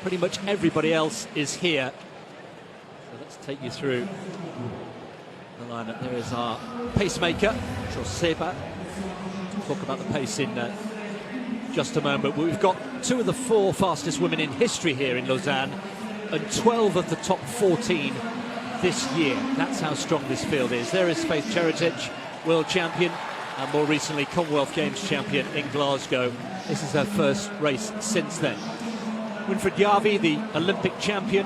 pretty much everybody else is here. So let's take you through the lineup. There is our pacemaker, Joseba. We'll talk about the pace in just a moment. But we've got 2 of the 4 fastest women in history here in Lausanne, and 12 of the top 14 this year. That's how strong this field is. There is Faith Cheritage, world champion, and more recently Commonwealth Games champion in Glasgow. This is her first race since then. Winfred Yavi, the Olympic champion,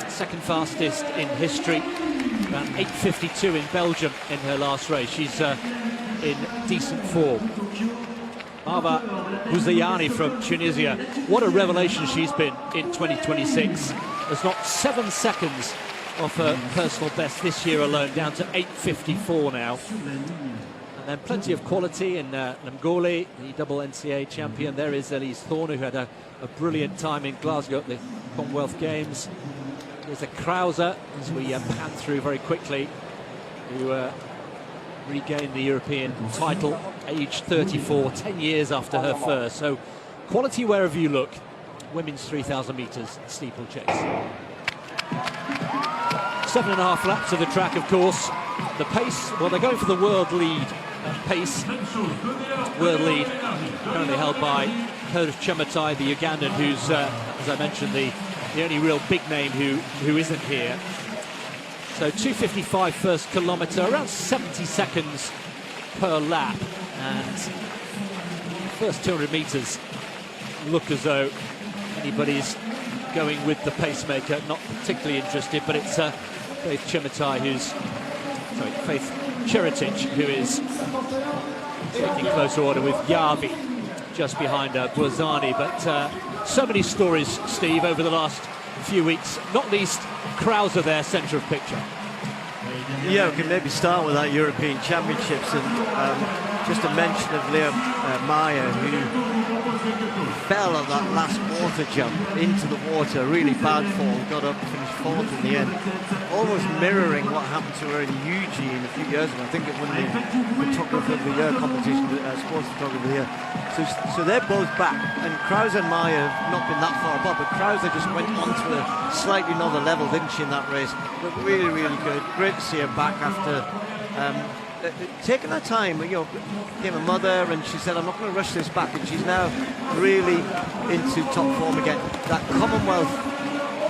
second fastest in history, around 8:52 in Belgium in her last race. She's in decent form. Marwa Bouzayani from Tunisia, what a revelation she's been in 2026. There's not 7 seconds off her personal best this year alone, down to 8:54 now. And then plenty of quality in Namgoli, the double NCAA champion. There is Elise Thorner, who had a brilliant time in Glasgow at the Commonwealth Games. There's a Krauser, as we pan through very quickly, who regained the European title, aged 34, 10 years after her first. So quality wherever you look. Women's 3,000 metres steeplechase. 7.5 laps of the track, of course. The pace, well, they're going for the world lead pace. World lead currently held by Curtis Chematai, the Ugandan, who's, as I mentioned, the only real big name who isn't here. So 2:55 first kilometre, around 70 seconds per lap. And first 200 metres look as though anybody's going with the pacemaker. Not particularly interested, but it's Faith Chematai Faith Cheritage, who is taking closer order with Yavi just behind Bouzani. But so many stories, Steve, over the last few weeks, not least Krauser there, centre of picture. Yeah, we can maybe start with that European Championships, and just a mention of Leo Meyer, who fell at that last water jump into the water, really bad fall, got up, finished 4th in the end, almost mirroring what happened to her in Eugene a few years ago. I think it won the Photographer of the Year competition, Sports Photographer of the Year. So they're both back, and Krauser and Meyer have not been that far above, but Krauser just went on to a slightly another level, didn't she, in that race? But really, really good. Great to see her back after taking her time. You know, became a mother, and she said, I'm not going to rush this back, and she's now really into top form again. That Commonwealth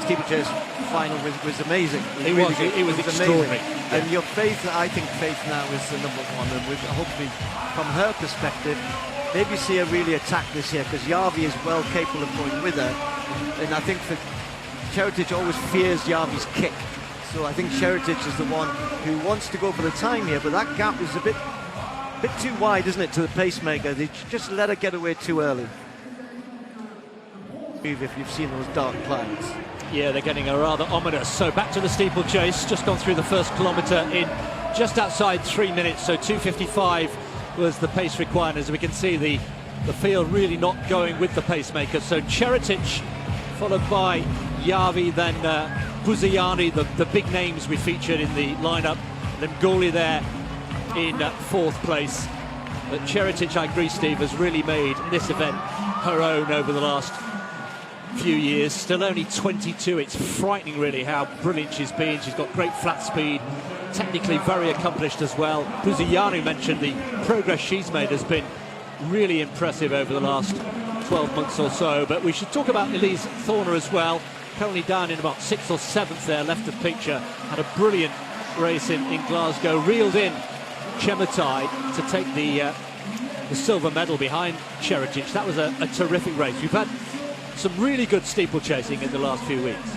steeplechase final was amazing. It was extraordinary. Amazing. And your Faith, I think Faith now is the number one, and with hopefully from her perspective, maybe see her really attack this year, because Yavi is well capable of going with her, and I think for Cheritage always fears Yavi's kick. So I think Cheritage is the one who wants to go for the time here, but that gap is a bit too wide, isn't it, to the pacemaker? They just let her get away too early. If you've seen those dark clouds. Yeah, they're getting a rather ominous. So back to the steeplechase, just gone through the first kilometre in just outside 3 minutes, so 2:55 was the pace required. As we can see, the field really not going with the pacemaker. So Cheritage, followed by Yavi, then Bouzayani, the big names we featured in the lineup. Namgoli there in 4th place. But Cheritage, I agree, Steve, has really made this event her own over the last few years. Still only 22. It's frightening, really, how brilliant she's been. She's got great flat speed, technically very accomplished as well. Bouzayani mentioned the progress she's made has been really impressive over the last 12 months or so. But we should talk about Elise Thorner as well. Currently down in about 6th or 7th there, left of picture. Had a brilliant race in Glasgow. Reeled in Chematai to take the silver medal behind Cheritage. That was a terrific race. We've had some really good steeplechasing in the last few weeks.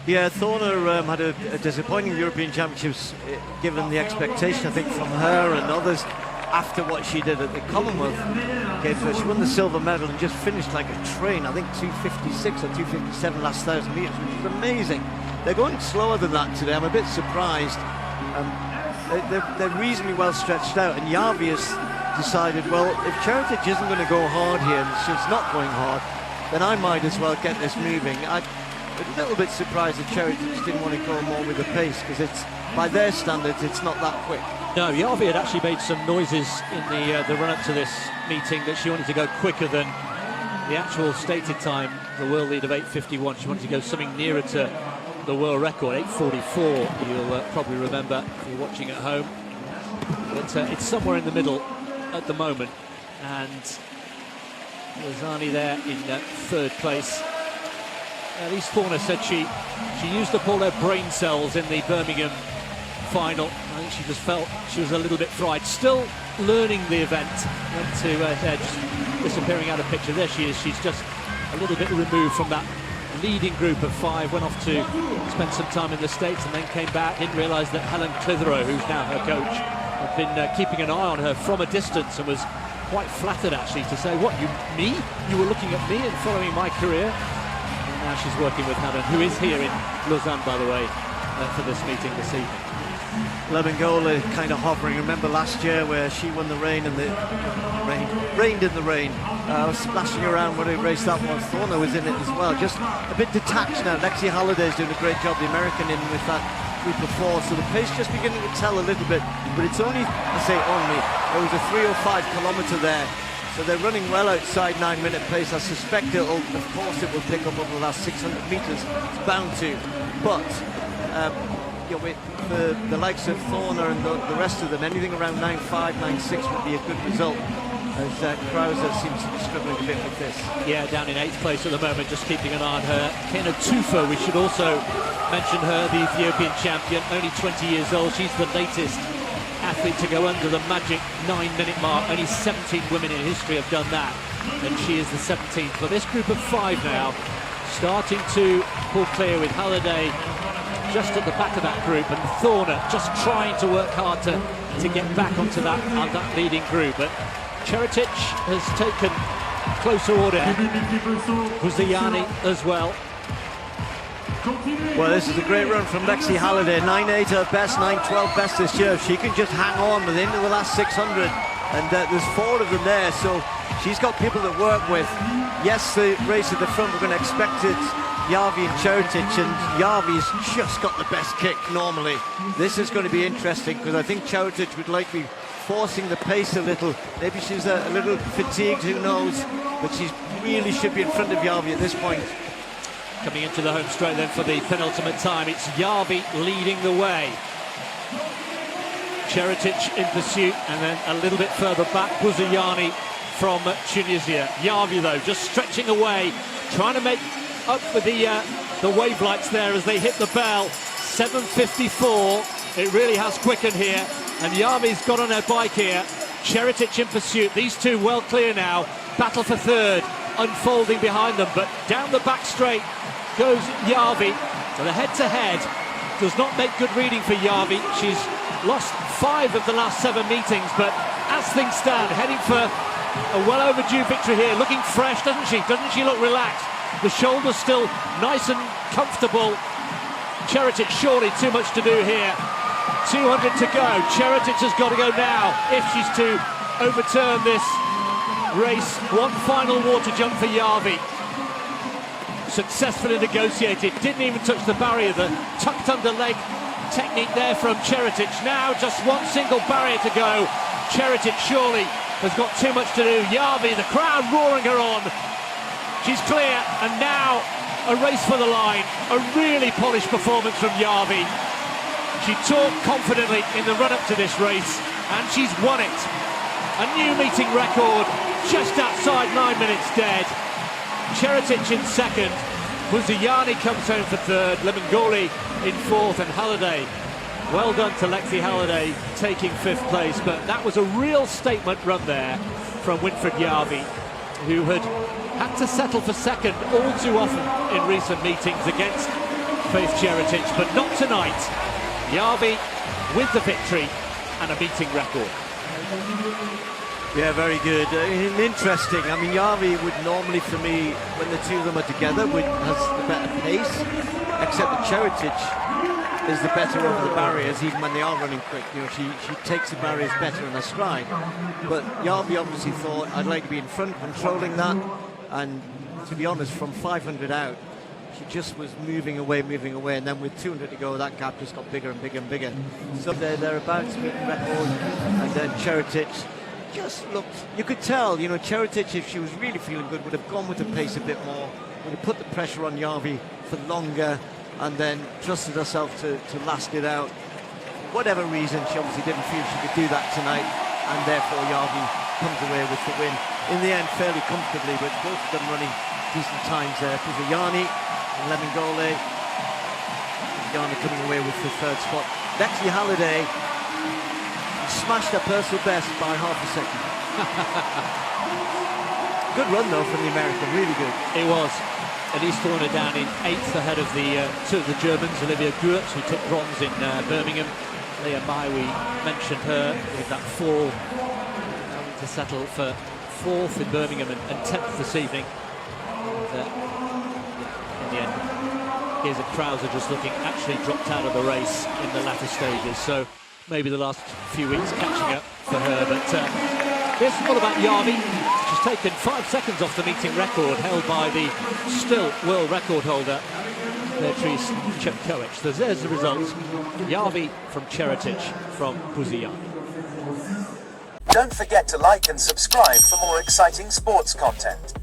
Yeah, Thorner had a disappointing European Championships, given the expectation, I think, from her and others after what she did at the Commonwealth Games, where she won the silver medal and just finished like a train. I think 2:56 or 2:57 last 1,000 metres, which is amazing. They're going slower than that today. I'm a bit surprised. They're reasonably well stretched out, and Yavi has decided, well, if Cheritage isn't going to go hard here, and she's not going hard, then I might as well get this moving. I'm a little bit surprised that Cheritage didn't want to go more with the pace, because it's, by their standards, it's not that quick. No, Yavi had actually made some noises in the run-up to this meeting that she wanted to go quicker than the actual stated time, the world lead of 8:51. She wanted to go something nearer to the world record, 8:44. You'll probably remember if you're watching at home. But it's somewhere in the middle at the moment. And Lausanne there in third place. Elise Thorner said she used up all her brain cells in the Birmingham final. I think she just felt she was a little bit fried. Still learning the event. Went to there, just disappearing out of picture. There she is. She's just a little bit removed from that leading group of 5. Went off to spend some time in the States and then came back. Didn't realise that Helen Clitheroe, who's now her coach, had been keeping an eye on her from a distance and was quite flattered actually to say, "What, me? You were looking at me and following my career?" And now she's working with Helen, who is here in Lausanne, by the way, for this meeting this evening. Lebengola kind of hovering. Remember last year where she won the rained in the rain. Splashing around when he raced that one. Thorner was in it as well. Just a bit detached now. Lexi Halliday's doing a great job. The American in with that group of 4. So the pace just beginning to tell a little bit. But it's only, I say only, there was a 3 or 5 kilometre there. So they're running well outside 9-minute pace. I suspect it'll, of course, it will pick up over the last 600 metres. It's bound to. But you know, with the likes of Thorner and the rest of them, anything around 9.5, 9.6 would be a good result, as Krauser seems to be struggling a bit with this. Yeah, down in 8th place at the moment, just keeping an eye on her. Kena Tufa, we should also mention her, the Ethiopian champion, only 20 years old. She's the latest athlete to go under the magic 9-minute mark. Only 17 women in history have done that, and she is the 17th. But this group of 5 now, starting to pull clear with Halliday just at the back of that group, and Thorner just trying to work hard to get back onto that leading group. But Cheritic has taken closer order. Huziani as well. Well, this is a great run from Lexi Halliday. 9.8 her best, 9.12 best this year. She can just hang on within the last 600, and there's 4 of them there, so she's got people to work with. Yes, the race at the front, we're going to expect it. Yavi and Cheritic, and Yavi's just got the best kick normally. This is going to be interesting because I think Cheritic would like to be forcing the pace a little. Maybe she's a little fatigued, who knows, but she really should be in front of Yavi at this point. Coming into the home straight then for the penultimate time, it's Yavi leading the way. Cheritic in pursuit, and then a little bit further back, Buziani from Tunisia. Yavi, though, just stretching away, trying to make up with the wave lights there as they hit the bell. 7:54. It really has quickened here, and Yavi's got on her bike here. Cheritic in pursuit. These two well clear now. Battle for third unfolding behind them, but down the back straight goes Yavi. So the head-to-head does not make good reading for Yavi. She's lost 5 of the last 7 meetings, but as things stand, heading for a well overdue victory here. Looking fresh, doesn't she? Doesn't she look relaxed? The shoulder's still nice and comfortable. Cheritic surely too much to do here. 200 to go. Cheritic has got to go now if she's to overturn this race. One final water jump for Yavi. Successfully negotiated. Didn't even touch the barrier. The tucked under leg technique there from Cheritic. Now just one single barrier to go. Cheritic surely has got too much to do. Yavi, the crowd roaring her on. She's clear, and now a race for the line. A really polished performance from Yavi. She talked confidently in the run-up to this race, and she's won it. A new meeting record, just outside 9 minutes dead. Cheritic in second. Buziani comes home for third. Lemengoli in fourth, and Halliday. Well done to Lexi Halliday taking 5th place, but that was a real statement run there from Winfred Yavi, who had to settle for second all too often in recent meetings against Faith Cheritic, but not tonight. Yavi with the victory and a meeting record. Yeah, very good. Interesting. I mean, Yavi would normally, for me, when the two of them are together, has the better pace, except that Cheritic is the better over the barriers, even when they are running quick. You know, she takes the barriers better in her stride. But Yavi obviously thought, I'd like to be in front, controlling that. And to be honest, from 500 out, she just was moving away, and then with 200 to go, that gap just got bigger and bigger and bigger. So they're about to meet the record, and then Cheritic just looked, you could tell, you know, Cheritage, if she was really feeling good, would have gone with the pace a bit more, would have put the pressure on Yavi for longer, and then trusted herself to last it out. For whatever reason, she obviously didn't feel she could do that tonight, and therefore Yavi comes away with the win. In the end, fairly comfortably, but both of them running decent times there. Puziani and Lemingole. Puziani coming away with the third spot. Lexi Halliday smashed her personal best by half a second. Good run though from the American, really good. It was. Elise Thorner down in 8th ahead of the two of the Germans, Olivia Gruert, who took bronze in Birmingham. Leah Mai, we mentioned her with that fall to settle for 4th in Birmingham and 10th this evening. And, in the end, here's a Krauser just looking actually dropped out of the race in the latter stages. So maybe the last few weeks catching up for her. But here's what about Yavi. She's taken 5 seconds off the meeting record held by the still world record holder, Beatrice Chepkoech. So there's the results. Yavi from Cheritage from Puziani. Don't forget to like and subscribe for more exciting sports content.